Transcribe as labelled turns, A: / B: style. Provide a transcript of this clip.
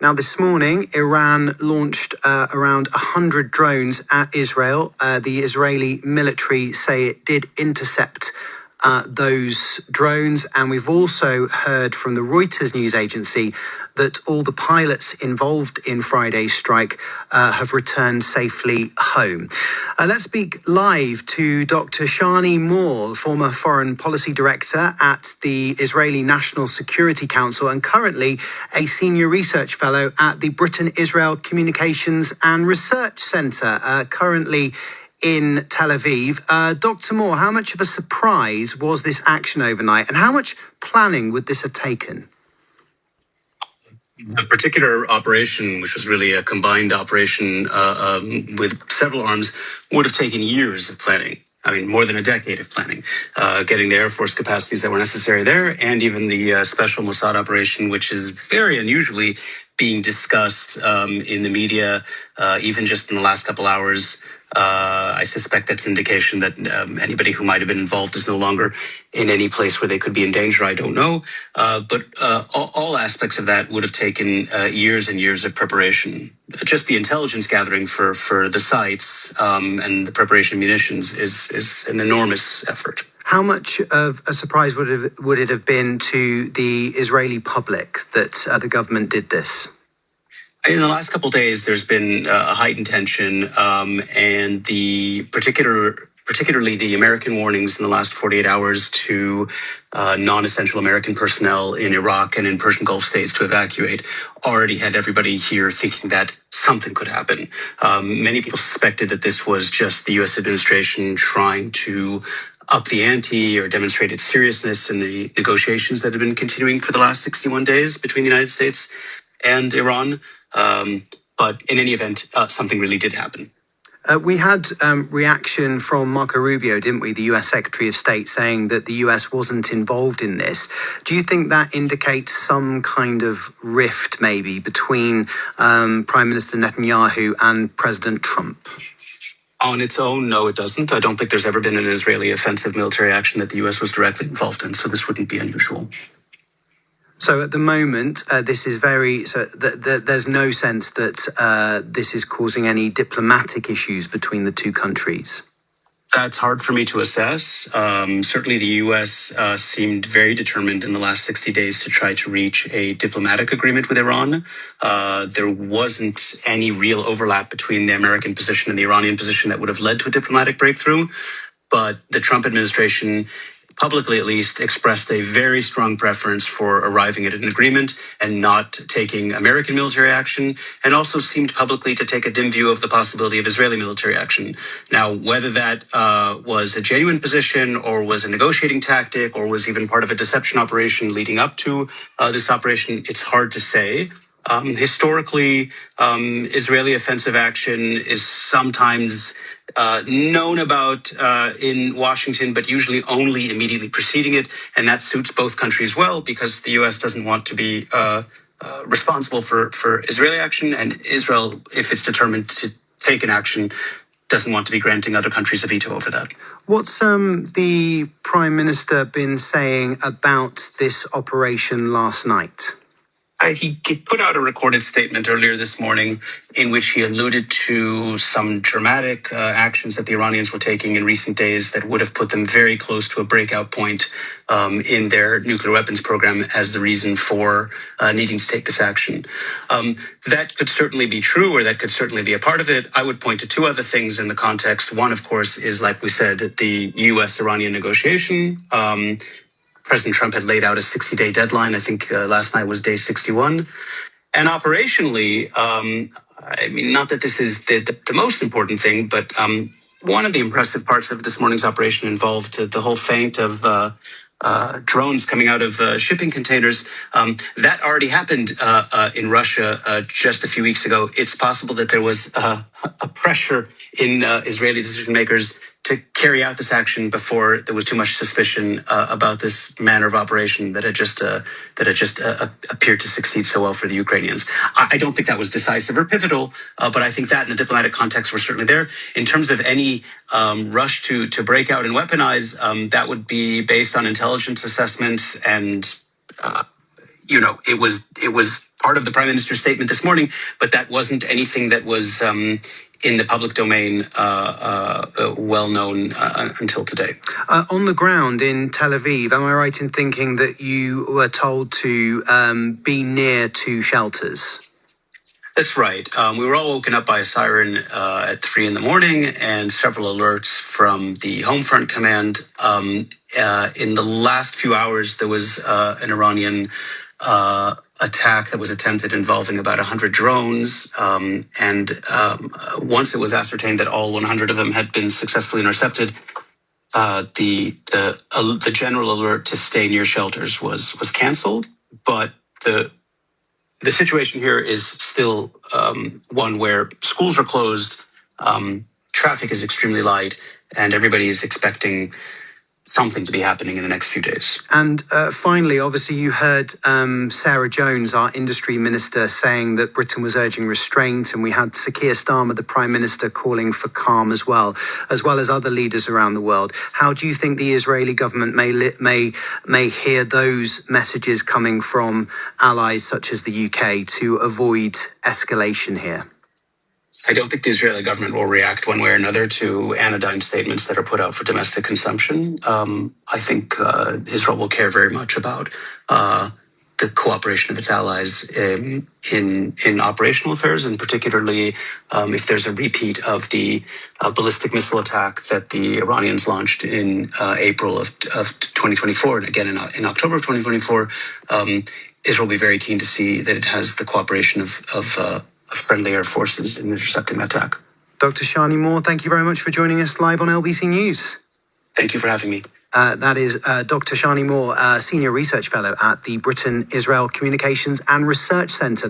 A: Now, this morning, Iran launched around 100 drones at Israel. The Israeli military say it did intercept those drones. And we've also heard from the Reuters news agency that all the pilots involved in Friday's strike have returned safely home. Let's speak live to Dr. Shany Mor, former foreign policy director at the Israeli National Security Council and currently a senior research fellow at the Britain-Israel Communications and Research Centre, currently in Tel Aviv. Dr. Mor, how much of a surprise was this action overnight, and how much planning would this have taken?
B: The particular operation, which was really a combined operation with several arms, would have taken years of planning. I mean, more than a decade of planning, getting the Air Force capacities that were necessary there, and even the special Mossad operation, which is very unusually being discussed in the media, even just in the last couple hours. I suspect that's an indication that anybody who might have been involved is no longer in any place where they could be in danger. I don't know. But all aspects of that would have taken years and years of preparation. Just the intelligence gathering for the sites and the preparation of munitions is an enormous effort.
A: How much of a surprise would it have been to the Israeli public that the government did this?
B: In the last couple of days, there's been a heightened tension, and particularly the American warnings in the last 48 hours to non-essential American personnel in Iraq and in Persian Gulf states to evacuate already had everybody here thinking that something could happen. Many people suspected that this was just the U.S. administration trying to up the ante or demonstrate its seriousness in the negotiations that have been continuing for the last 61 days between the United States and Iran. But in any event, something really did happen.
A: We had reaction from Marco Rubio, didn't we, the US Secretary of State, saying that the US wasn't involved in this. Do you think that indicates some kind of rift, maybe, between Prime Minister Netanyahu and President Trump?
B: On its own, no, it doesn't. I don't think there's ever been an Israeli offensive military action that the US was directly involved in, so this wouldn't be unusual.
A: So at the moment, this is there's no sense that this is causing any diplomatic issues between the two countries.
B: That's hard for me to assess. Certainly the U.S. Seemed very determined in the last 60 days to try to reach a diplomatic agreement with Iran. There wasn't any real overlap between the American position and the Iranian position that would have led to a diplomatic breakthrough. But the Trump administration, publicly at least, expressed a very strong preference for arriving at an agreement and not taking American military action, and also seemed publicly to take a dim view of the possibility of Israeli military action. Now, whether that was a genuine position or was a negotiating tactic or was even part of a deception operation leading up to this operation, it's hard to say. Historically, Israeli offensive action is sometimes known about in Washington, but usually only immediately preceding it. And that suits both countries well because the U.S. doesn't want to be responsible for Israeli action. And Israel, if it's determined to take an action, doesn't want to be granting other countries a veto over that.
A: What's the Prime Minister been saying about this operation last night?
B: He put out a recorded statement earlier this morning in which he alluded to some dramatic actions that the Iranians were taking in recent days that would have put them very close to a breakout point in their nuclear weapons program as the reason for needing to take this action. That could certainly be true, or that could certainly be a part of it. I would point to two other things in the context. One, of course, is, like we said, the U.S.-Iranian negotiation. President Trump had laid out a 60-day deadline. I think last night was day 61. And operationally, I mean, not that this is the most important thing, but one of the impressive parts of this morning's operation involved the whole feint of drones coming out of shipping containers. That already happened in Russia just a few weeks ago. It's possible that there was a pressure in Israeli decision makers to carry out this action before there was too much suspicion about this manner of operation that had just appeared to succeed so well for the Ukrainians. I don't think that was decisive or pivotal, but I think that in a diplomatic context we're certainly there. In terms of any rush to break out and weaponize, that would be based on intelligence assessments, and it was part of the prime minister's statement this morning, but that wasn't anything that was in the public domain well known until today.
A: On the ground in Tel Aviv, am I right in thinking that you were told to be near to shelters?
B: That's right. We were all woken up by a siren at 3 a.m. and several alerts from the Home Front Command. In the last few hours, there was an Iranian attack that was attempted involving about 100 drones. Once it was ascertained that all 100 of them had been successfully intercepted, the general alert to stay near shelters was canceled. But the situation here is still one where schools are closed, traffic is extremely light, and everybody is expecting something to be happening in the next few days.
A: And finally, obviously, you heard Sarah Jones, our industry minister, saying that Britain was urging restraint, and we had Sir Keir Starmer, the Prime Minister, calling for calm as well as other leaders around the world. How do you think the Israeli government may hear those messages coming from allies such as the UK to avoid escalation here?
B: I don't think the Israeli government will react one way or another to anodyne statements that are put out for domestic consumption. I think Israel will care very much about the cooperation of its allies in operational affairs, and particularly if there's a repeat of the ballistic missile attack that the Iranians launched in April of 2024, and again in October of 2024. Israel will be very keen to see that it has the cooperation of friendly air forces in intercepting that attack.
A: Dr. Shany Mor, thank you very much for joining us live on LBC News.
B: Thank you for having me.
A: That is Dr. Shany Mor, Senior Research Fellow at the Britain-Israel Communications and Research Centre.